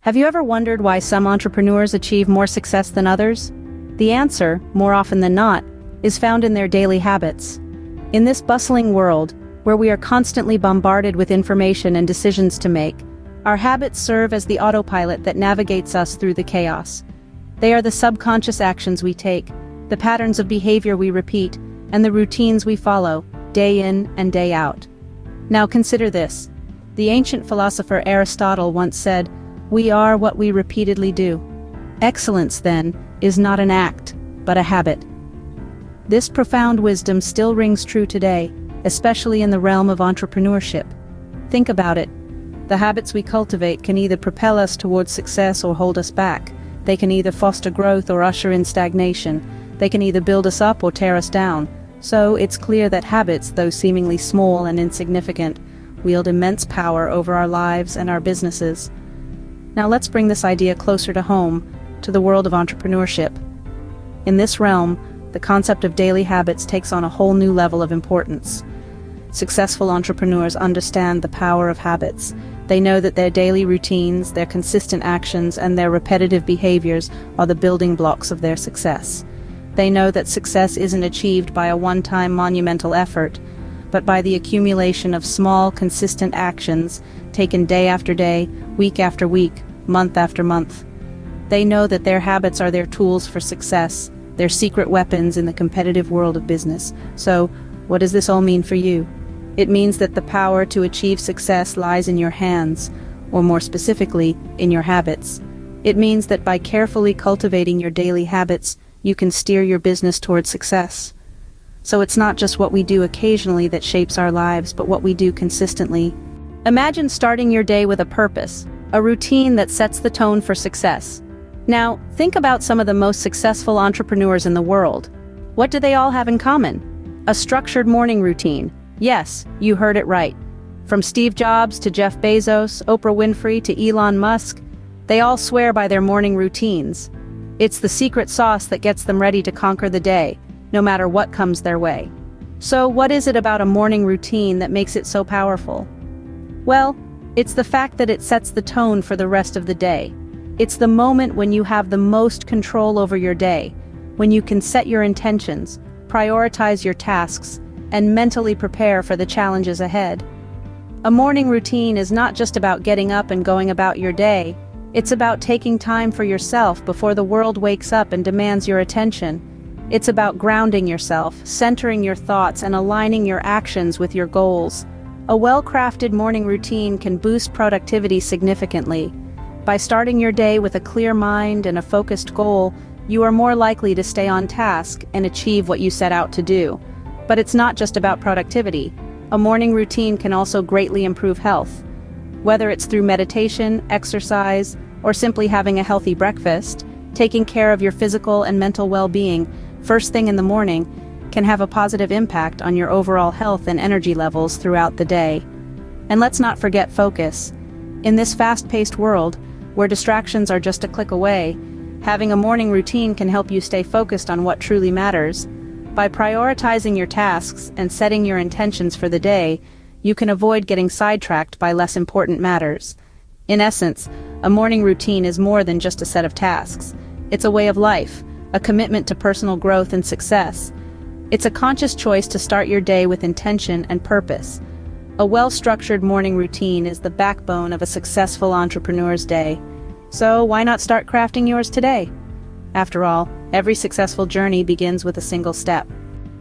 Have you ever wondered why some entrepreneurs achieve more success than others? The answer, more often than not, is found in their daily habits. In this bustling world, where we are constantly bombarded with information and decisions to make, our habits serve as the autopilot that navigates us through the chaos. They are the subconscious actions we take, the patterns of behavior we repeat, and the routines we follow, day in and day out. Now consider this. The ancient philosopher Aristotle once said, "We are what we repeatedly do." Excellence, then, is not an act, but a habit. This profound wisdom still rings true today, especially in the realm of entrepreneurship. Think about it. The habits we cultivate can either propel us towards success or hold us back. They can either foster growth or usher in stagnation. They can either build us up or tear us down. So it's clear that habits, though seemingly small and insignificant, wield immense power over our lives and our businesses. Now let's bring this idea closer to home, to the world of entrepreneurship. In this realm, the concept of daily habits takes on a whole new level of importance. Successful entrepreneurs understand the power of habits. They know that their daily routines, their consistent actions, and their repetitive behaviors are the building blocks of their success. They know that success isn't achieved by a one-time monumental effort, but by the accumulation of small, consistent actions taken day after day, week after week, month after month. They know that their habits are their tools for success, their secret weapons in the competitive world of business. So, what does this all mean for you? It means that the power to achieve success lies in your hands, or more specifically, in your habits. It means that by carefully cultivating your daily habits, you can steer your business towards success. So it's not just what we do occasionally that shapes our lives, but what we do consistently. Imagine starting your day with a purpose, a routine that sets the tone for success. Now, think about some of the most successful entrepreneurs in the world. What do they all have in common? A structured morning routine. Yes, you heard it right. From Steve Jobs to Jeff Bezos, Oprah Winfrey to Elon Musk, they all swear by their morning routines. It's the secret sauce that gets them ready to conquer the day, no matter what comes their way. So what is it about a morning routine that makes it so powerful? Well, it's the fact that it sets the tone for the rest of the day. It's the moment when you have the most control over your day, when you can set your intentions, prioritize your tasks, and mentally prepare for the challenges ahead. A morning routine is not just about getting up and going about your day. It's about taking time for yourself before the world wakes up and demands your attention. It's about grounding yourself, centering your thoughts, and aligning your actions with your goals. A well-crafted morning routine can boost productivity significantly. By starting your day with a clear mind and a focused goal, you are more likely to stay on task and achieve what you set out to do. But it's not just about productivity. A morning routine can also greatly improve health. Whether it's through meditation, exercise, or simply having a healthy breakfast, taking care of your physical and mental well-being first thing in the morning can have a positive impact on your overall health and energy levels throughout the day. And let's not forget focus. In this fast-paced world, where distractions are just a click away, having a morning routine can help you stay focused on what truly matters. By prioritizing your tasks and setting your intentions for the day, you can avoid getting sidetracked by less important matters. In essence, a morning routine is more than just a set of tasks. It's a way of life, a commitment to personal growth and success. It's a conscious choice to start your day with intention and purpose. A well-structured morning routine is the backbone of a successful entrepreneur's day. So why not start crafting yours today? After all, every successful journey begins with a single step.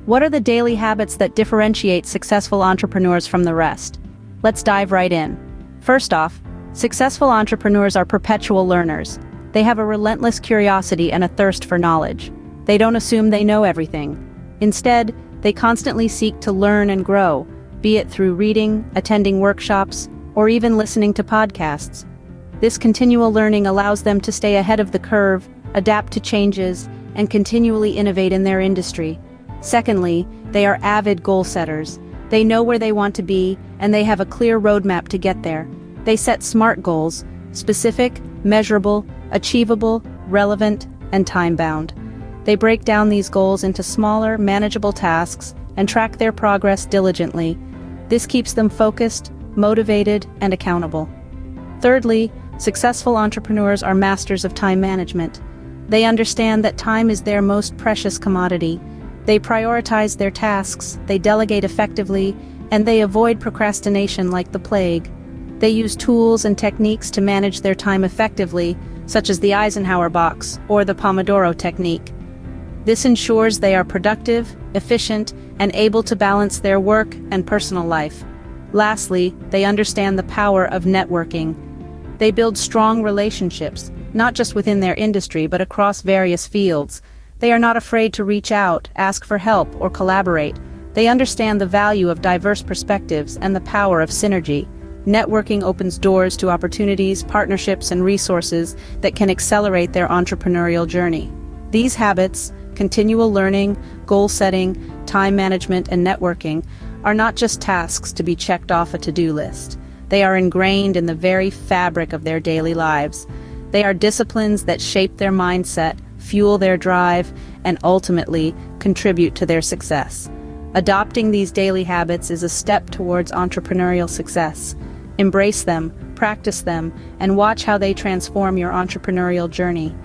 What are the daily habits that differentiate successful entrepreneurs from the rest? Let's dive right in. First off, successful entrepreneurs are perpetual learners. They have a relentless curiosity and a thirst for knowledge. They don't assume they know everything. Instead, they constantly seek to learn and grow, be it through reading, attending workshops, or even listening to podcasts. This continual learning allows them to stay ahead of the curve, adapt to changes, and continually innovate in their industry. Secondly, they are avid goal setters. They know where they want to be, and they have a clear roadmap to get there. They set SMART goals: specific, measurable, achievable, relevant, and time-bound. They break down these goals into smaller, manageable tasks and track their progress diligently. This keeps them focused, motivated, and accountable. Thirdly, Successful entrepreneurs are masters of time management. They understand that time is their most precious commodity. They prioritize their tasks, they delegate effectively, and they avoid procrastination like the plague. They use tools and techniques to manage their time effectively, such as the Eisenhower box or the Pomodoro technique. This ensures they are productive, efficient, and able to balance their work and personal life. Lastly, they understand the power of networking. They build strong relationships, not just within their industry but across various fields. They are not afraid to reach out, ask for help, or collaborate. They understand the value of diverse perspectives and the power of synergy. Networking opens doors to opportunities, partnerships, and resources that can accelerate their entrepreneurial journey. These habits, continual learning, goal setting, time management, and networking, are not just tasks to be checked off a to-do list. They are ingrained in the very fabric of their daily lives. They are disciplines that shape their mindset, fuel their drive, and ultimately contribute to their success. Adopting these daily habits is a step towards entrepreneurial success. Embrace them, practice them, and watch how they transform your entrepreneurial journey.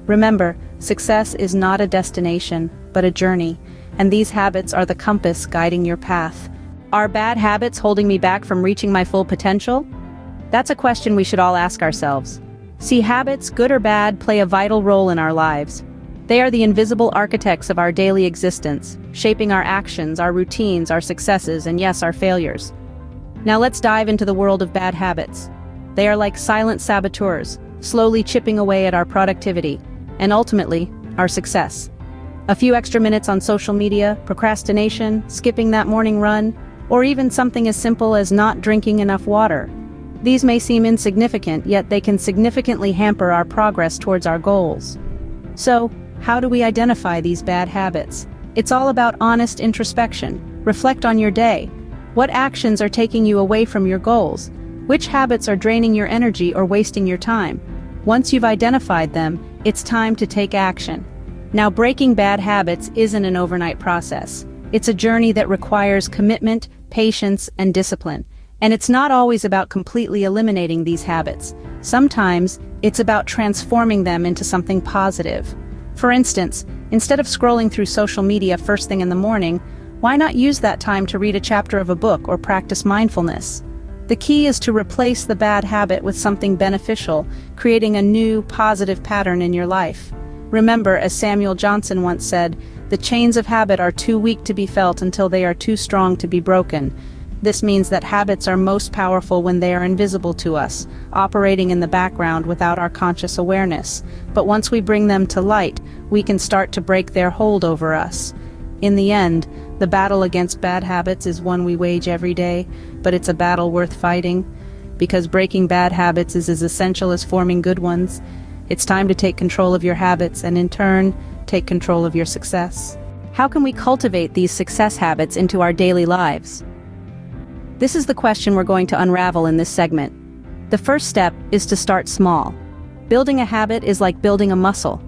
Remember, success is not a destination, but a journey, and these habits are the compass guiding your path. Are bad habits holding me back from reaching my full potential? That's a question we should all ask ourselves. See, habits, good or bad, play a vital role in our lives. They are the invisible architects of our daily existence, shaping our actions, our routines, our successes, and yes, our failures. Now let's dive into the world of bad habits. They are like silent saboteurs, slowly chipping away at our productivity, and ultimately, our success. A few extra minutes on social media, procrastination, skipping that morning run, or even something as simple as not drinking enough water. These may seem insignificant, yet they can significantly hamper our progress towards our goals. So, how do we identify these bad habits? It's all about honest introspection. Reflect on your day. What actions are taking you away from your goals? Which habits are draining your energy or wasting your time? Once you've identified them, it's time to take action. Now, breaking bad habits isn't an overnight process. It's a journey that requires commitment, patience, and discipline. And it's not always about completely eliminating these habits. Sometimes, it's about transforming them into something positive. For instance, instead of scrolling through social media first thing in the morning, why not use that time to read a chapter of a book or practice mindfulness? The key is to replace the bad habit with something beneficial, creating a new, positive pattern in your life. Remember, as Samuel Johnson once said, "The chains of habit are too weak to be felt until they are too strong to be broken." This means that habits are most powerful when they are invisible to us, operating in the background without our conscious awareness. But once we bring them to light, we can start to break their hold over us. In the end, the battle against bad habits is one we wage every day, but it's a battle worth fighting, because breaking bad habits is as essential as forming good ones. It's time to take control of your habits and, in turn, take control of your success. How can we cultivate these success habits into our daily lives? This is the question we're going to unravel in this segment. The first step is to start small. Building a habit is like building a muscle.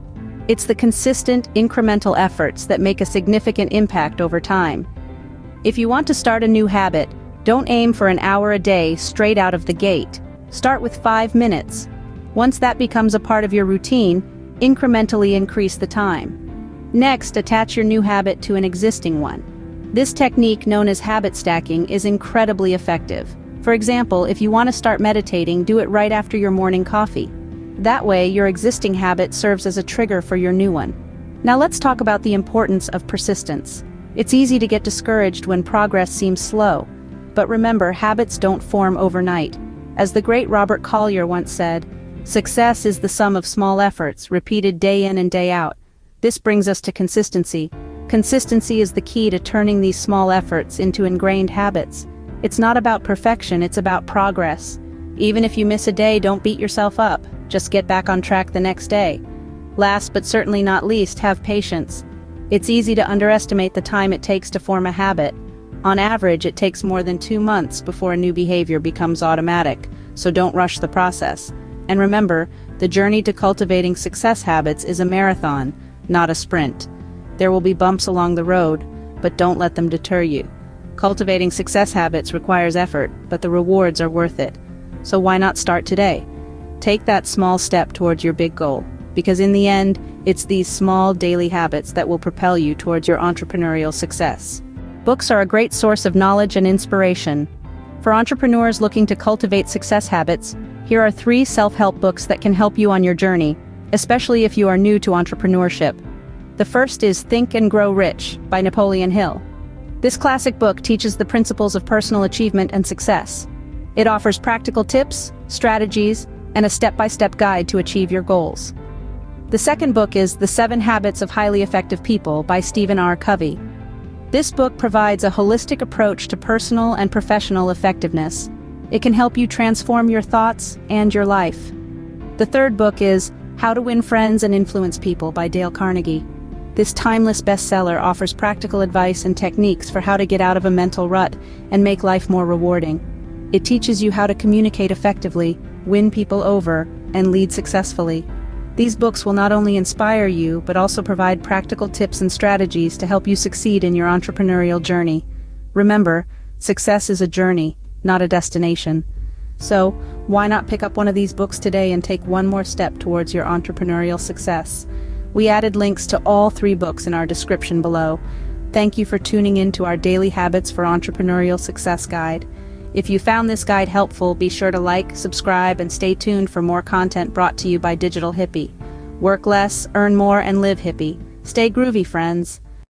It's the consistent, incremental efforts that make a significant impact over time. If you want to start a new habit, don't aim for an hour a day straight out of the gate. Start with 5 minutes. Once that becomes a part of your routine, incrementally increase the time. Next, attach your new habit to an existing one. This technique, known as habit stacking, is incredibly effective. For example, if you want to start meditating, do it right after your morning coffee. That way, your existing habit serves as a trigger for your new one. Now let's talk about the importance of persistence. It's easy to get discouraged when progress seems slow. But remember, habits don't form overnight. As the great Robert Collier once said, "Success is the sum of small efforts, repeated day in and day out." This brings us to consistency. Consistency is the key to turning these small efforts into ingrained habits. It's not about perfection, it's about progress. Even if you miss a day, don't beat yourself up. Just get back on track the next day. Last but certainly not least, have patience. It's easy to underestimate the time it takes to form a habit. On average, it takes more than 2 months before a new behavior becomes automatic, so don't rush the process. And remember, the journey to cultivating success habits is a marathon, not a sprint. There will be bumps along the road, but don't let them deter you. Cultivating success habits requires effort, but the rewards are worth it. So why not start today? Take that small step towards your big goal, because in the end, it's these small daily habits that will propel you towards your entrepreneurial success. Books are a great source of knowledge and inspiration. For entrepreneurs looking to cultivate success habits, here are 3 self-help books that can help you on your journey, especially if you are new to entrepreneurship. The first is Think and Grow Rich by Napoleon Hill. This classic book teaches the principles of personal achievement and success. It offers practical tips, strategies, and a step-by-step guide to achieve your goals. The second book is The 7 Habits of Highly Effective People by Stephen R. Covey. This book provides a holistic approach to personal and professional effectiveness. It can help you transform your thoughts and your life. The third book is How to Win Friends and Influence People by Dale Carnegie. This timeless bestseller offers practical advice and techniques for how to get out of a mental rut and make life more rewarding. It teaches you how to communicate effectively, win people over, and lead successfully. These books will not only inspire you, but also provide practical tips and strategies to help you succeed in your entrepreneurial journey. Remember, success is a journey, not a destination. So, why not pick up one of these books today and take one more step towards your entrepreneurial success? We added links to all 3 books in our description below. Thank you for tuning in to our Daily Habits for Entrepreneurial Success guide. If you found this guide helpful, be sure to like, subscribe, and stay tuned for more content brought to you by Digital Hippie. Work less, earn more, and live hippie. Stay groovy, friends.